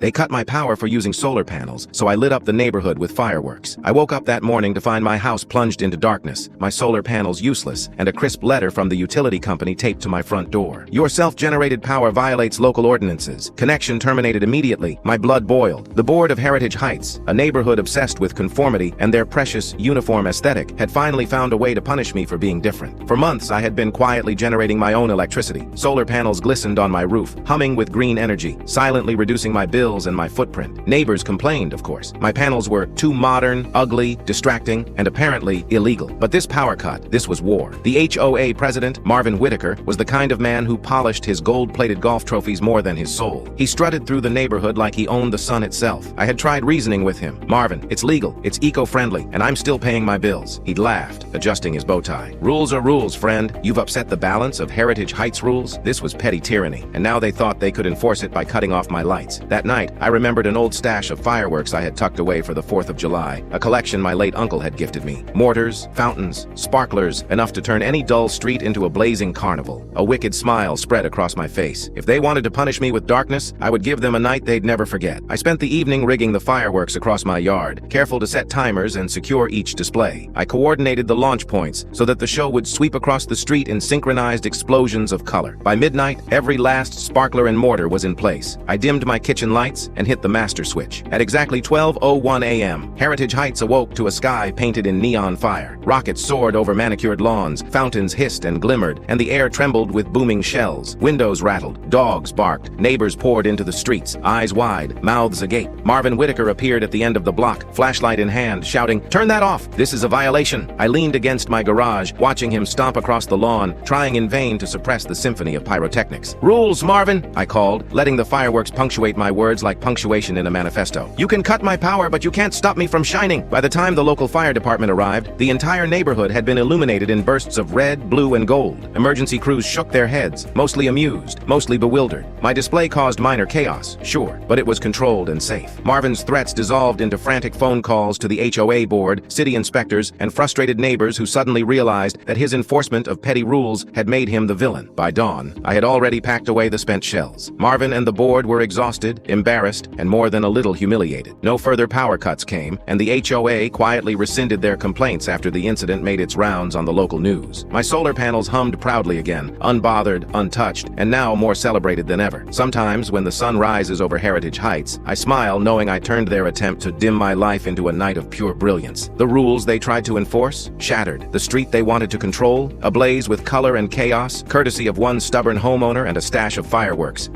They cut my power for using solar panels, so I lit up the neighborhood with fireworks. I woke up that morning to find my house plunged into darkness, my solar panels useless, and a crisp letter from the utility company taped to my front door. Your self-generated power violates local ordinances. Connection terminated immediately. My blood boiled. The board of Heritage Heights, a neighborhood obsessed with conformity and their precious uniform aesthetic, had finally found a way to punish me for being different. For months, I had been quietly generating my own electricity. Solar panels glistened on my roof, humming with green energy, silently reducing my bills and my footprint. Neighbors complained, of course. My panels were too modern, ugly, distracting, and apparently illegal. But this power cut, this was war. The HOA president, Marvin Whitaker, was the kind of man who polished his gold-plated golf trophies more than his soul. He strutted through the neighborhood like he owned the sun itself. I had tried reasoning with him. Marvin, it's legal, it's eco-friendly, and I'm still paying my bills. He'd laughed, adjusting his bow tie. Rules are rules, friend. You've upset the balance of Heritage Heights rules. This was petty tyranny, and now they thought they could enforce it by cutting off my lights. That night, I remembered an old stash of fireworks I had tucked away for the 4th of July, a collection my late uncle had gifted me. Mortars, fountains, sparklers, enough to turn any dull street into a blazing carnival. A wicked smile spread across my face. If they wanted to punish me with darkness, I would give them a night they'd never forget. I spent the evening rigging the fireworks across my yard, careful to set timers and secure each display. I coordinated the launch points so that the show would sweep across the street in synchronized explosions of color. By midnight, every last sparkler and mortar was in place. I dimmed my kitchen lights and hit the master switch. At exactly 12:01 a.m., Heritage Heights awoke to a sky painted in neon fire. Rockets soared over manicured lawns, fountains hissed and glimmered, and the air trembled with booming shells. Windows rattled, dogs barked, neighbors poured into the streets, eyes wide, mouths agape. Marvin Whitaker appeared at the end of the block, flashlight in hand, shouting, "Turn that off! This is a violation!" I leaned against my garage, watching him stomp across the lawn, trying in vain to suppress the symphony of pyrotechnics. "Rules, Marvin!" I called, letting the fireworks punctuate my words like punctuation in a manifesto. "You can cut my power, but you can't stop me from shining!" By the time the local fire department arrived, the entire neighborhood had been illuminated in bursts of red, blue, and gold. Emergency crews shook their heads, mostly amused, mostly bewildered. My display caused minor chaos, sure, but it was controlled and safe. Marvin's threats dissolved into frantic phone calls to the HOA board, city inspectors, and frustrated neighbors who suddenly realized that his enforcement of petty rules had made him the villain. By dawn, I had already packed away the spent shells. Marvin and the board were exhausted, embarrassed, and more than a little humiliated. No further power cuts came, and the HOA quietly rescinded their complaints after the incident made its rounds on the local news. My solar panels hummed proudly again, unbothered, untouched, and now more celebrated than ever. Sometimes, when the sun rises over Heritage Heights, I smile knowing I turned their attempt to dim my life into a night of pure brilliance. The rules they tried to enforce, shattered. The street they wanted to control, ablaze with color and chaos, courtesy of one stubborn homeowner and a stash of fireworks.